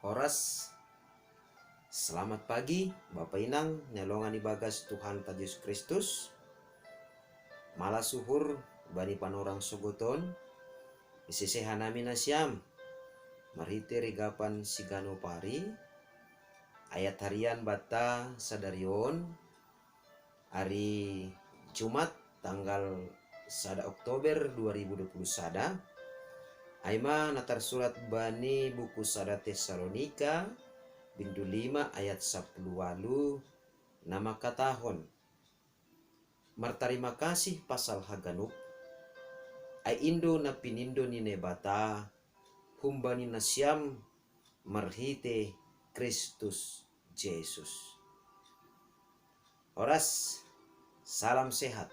Oras, selamat pagi Bapak Inang, nyalongan ibagas Tuhan ta Yesus Kristus. Malah suhur bani panorang suguton, isisehan namin asyam, marhiti rigapan sigano pari, ayat harian bata sadarion, hari Jumat tanggal 1 Oktober 2021. Aima natar surat bani buku sada Tesalonika bindu 5 ayat 10 walu nama katahon martarima kasih pasal haganuk ay indo na pinindo ni nebata humbani na siyam marhite Kristus Jesus. Oras, salam sehat.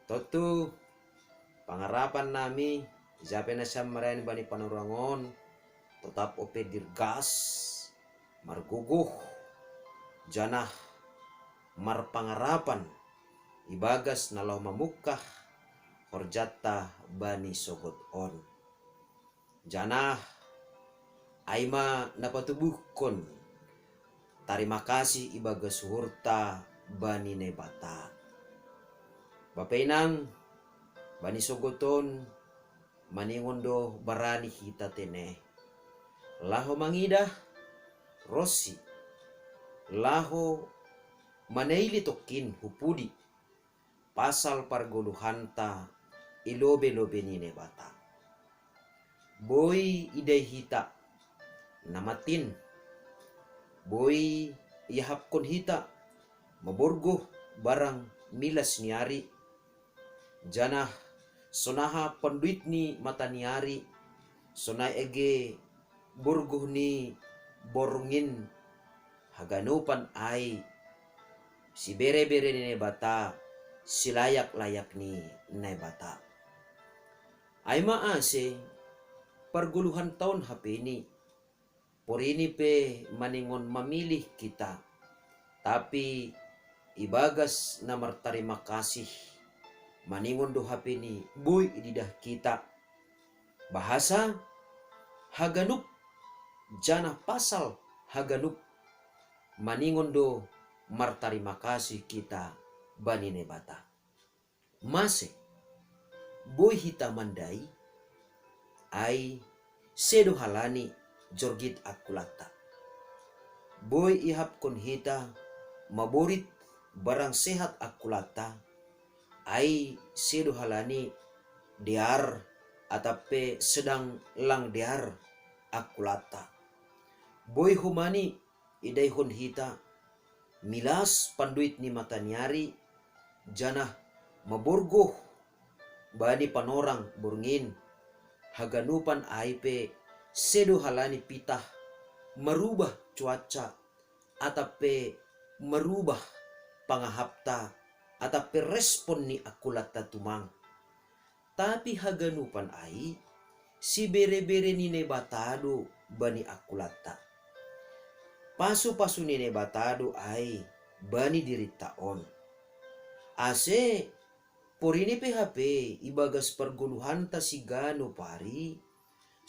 Totu pangarapan nami Jape na siyam marayan bani panurangon tetap ope dirgas marguguh janah marpangarapan ibagas nalau mamukah horjata bani sogot on janah aima napatubuhkon tarima kasih ibagas hurta bani nebata bapenang bani sogoton maningondo barani hita tene laho mangidah Rossi laho maneili tokin hupudi pasal pargoluhanta ilobe-lobe nine bata boy idai hita namatin boy ihapkon hita maborgo barang milas niari janah sonaha panduit ni mata niari sonai ege burguh ni borungin haganupan ay si bere-bere ni bata si layak-layak ni bata ay maase parguluhan taon HP ni porini pe maningon mamilih kita tapi ibagas na martarima kasih maningon do HP ni boy ididah kita bahasa haganup janah pasal haganup maningon do martarima kasih kita bani nebata mase boy hita mandai ay sedo halani jorgit akulata boy ihapkon hita maborit barang sehat akulata ay sedo halani diar atape sedang lang diar akulata boy humani idaihon hita milas panduit ni matanyari janah maborgoh bani panorang burngin haganupan aipe sedo halani pitah merubah cuaca atape merubah pangahapta atape respon ni akulata tumang tapi haganupan ai si bere-bere ni nebatado bani akulata pasu-pasu ni nebatado ai bani diritaon ase porini PHP ibagas perguluhan ta sigano pari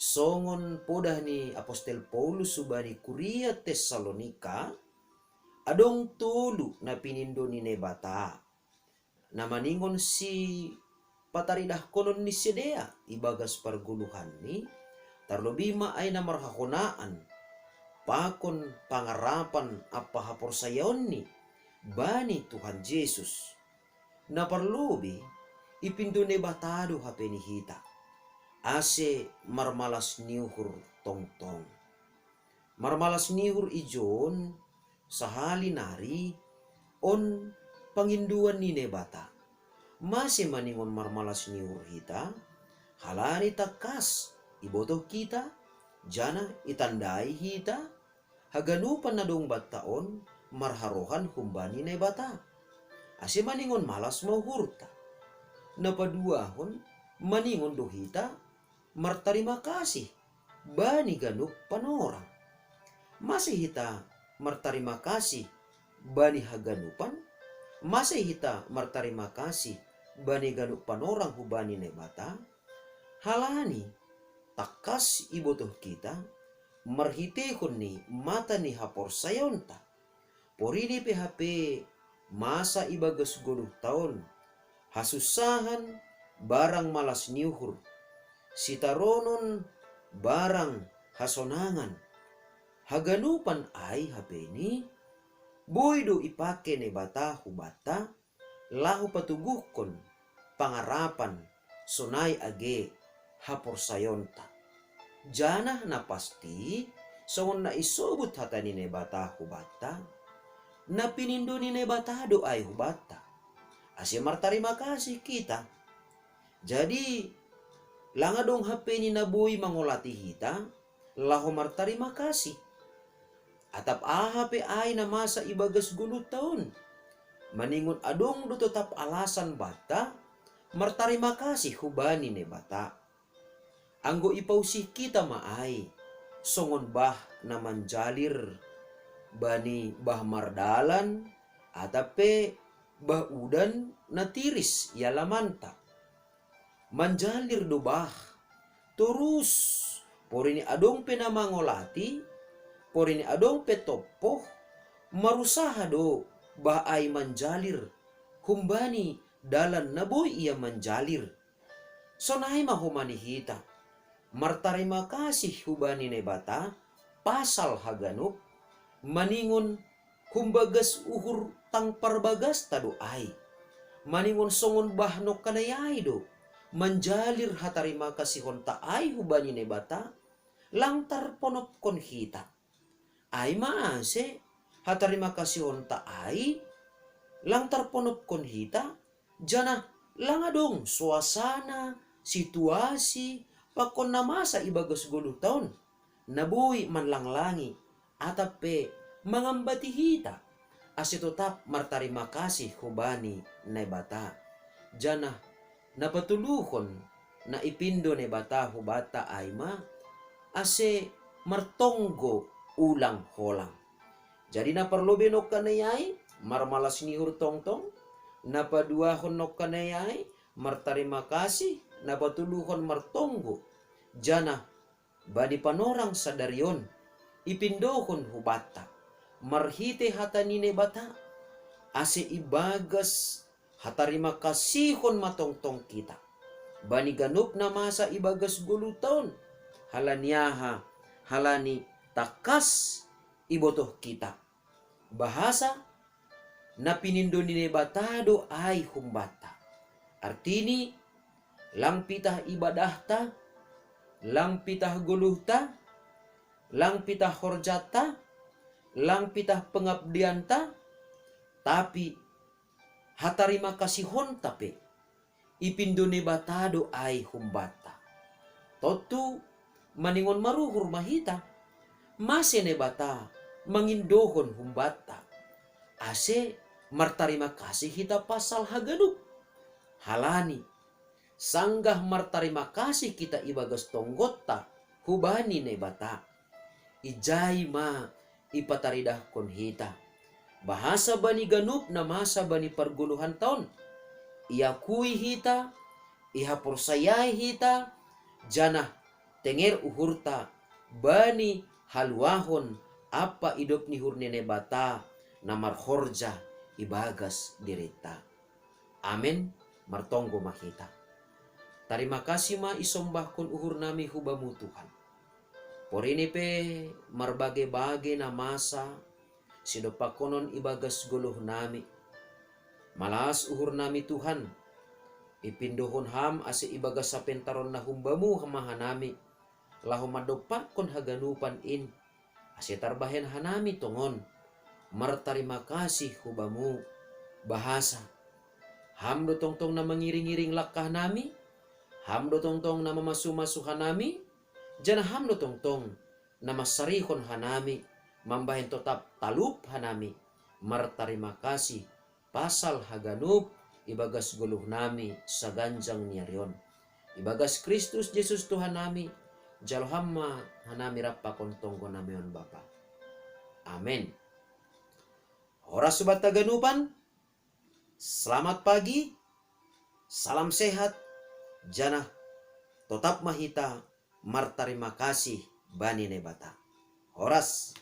songon podah ni Apostel Paulus subani Kuria Tesalonika adong tulu na pinindo ni nebata na maningon si pataridah konon ni sedea ibagas parguluhan ni tarlobima ay namarhakonaan pakon pangarapan apa haporsayaon ni bani Tuhan Yesus na parlobi ipindo ne batado hape ni hita ase marmalas niuhur tongtong marmalas niuhur ijon sahali nari on panginduan ni nebata masih maningon marmalas niuhur hita halani takas ibotoh kita jana itandai hita haganupan na dong bataon marharohan humbani na bata ase maningon malas mau hurta napaduahon maningon do hita martarima kasih bani ganup panorang masih hita martarima kasih bani haganupan masih hita martarima kasih bani ganup panorang hubani na bata halani takas ibotoh kita marhitehon ni mata ni hapor sayonta. Porini PHP masa ibagas 10 tahun. Hasusahan barang malas niuhur. Sitaronon barang hasonangan. Haganupan ay HP ni boydo ipake ne bata hubata lahu patuguhkon pangarapan sonay age hapor sayonta. Janah na pasti songon na isobut hata ni ne bata hubata na pinindo ni ne bata do ay hubata. Asya martarima kasih kita. Jadi langadong HP ni naboy mangolati hita lahu martarima kasih. Atap HP ay na masa ibagas 10 tahun. Maningon adong do tetap alasan bata martarima kasih hubani ne bata. Anggo ipausih kita maay songon bah na manjalir bani bah mardalan atape bah udan na tiris yalamanta. Manjalir do bah terus porini adong penamangolati, porini adong petopoh marusaha do bah ay manjalir humbani dalan na boy iya manjalir. Sonay mahumani hita martarima kasih hubani ne bata pasal haganup maningon humbagas uhur tang parbagas tado ay. Maningon songon bahno kanayay do manjalir hatarima kasihon ta ay hubani ne bata langtar ponop kon hita. Ay maase hatarima kasihon ta ay langtar ponop kon hita jana langadong suasana situasi pakon na masa ibagas 10 tahun nabuhi manlanglangi atape mangambati hita asi tetap martarima kasih hubani ne bata jana napatuluhon na ipindo ne bata hubata ay ma ase martonggo ulang holang. Jadi naparlobe no kanayay marmalas nihur tongtong napaduahon no kanayay martarima kasih napatuluhon martonggo jana badi panorang sadarion ipindohon hubata marhite hata nine bata ase ibagas hatarima kasihon matongtong kita bani ganup na masa ibagas 10 tahun halaniaha halani takas ibotoh kita bahasa na pinindo nine batado ay humbata artini lang pitah ibadahta lang pitah guluhta lang pitah horjata lang pitah pengabdianta tapi hatarima kasihon tape ipindo ni batado ay humbata totu maningon maruhur mahita mase ne bata mangindohon humbata ase martarima kasih hita pasal haganup halani sanggah martarima kasih kita ibagas tonggotta hubani ne bata ijai ma ipataridah kon hita bahasa bani ganup na masa bani perguluhan tahun iakui hita ihaporsayai hita janah tenger uhurta bani haluahon apa idop ni hurnene bata namar horja ibagas dirita. Amen. Martonggo makita. Terima kasih ma isombahkon uhur nami hubamu Tuhan. Porini pe marbage-bage na masa sidopakonon ibagas guluh nami. Malas uhur nami Tuhan. Ipindohon ham ase ibagas sa pentaron na humbamu hamahan nami. Lahu madopakon haganupan in. Ase tarbahen hanami tongon. Martarima kasih hubamu. Bahasa. Hamdo tongtong na mangiring-iring lakah nami. Hamdo tongtong na mamasuh-masuhan nami. Jana hamdo tongtong na masarihon hanami. Mambahin tetap talup hanami. Martarima kasih. Pasal haganup. Ibagas guluh nami sa ganjang niarion. Ibagas Kristus Jesus Tuhan nami. Jalhamma hanami rapakon tonggo namion Bapa. Amen. Oras sobat taganupan. Selamat pagi. Salam sehat. Jana tetap mahita martarima kasih bani nebata. Horas.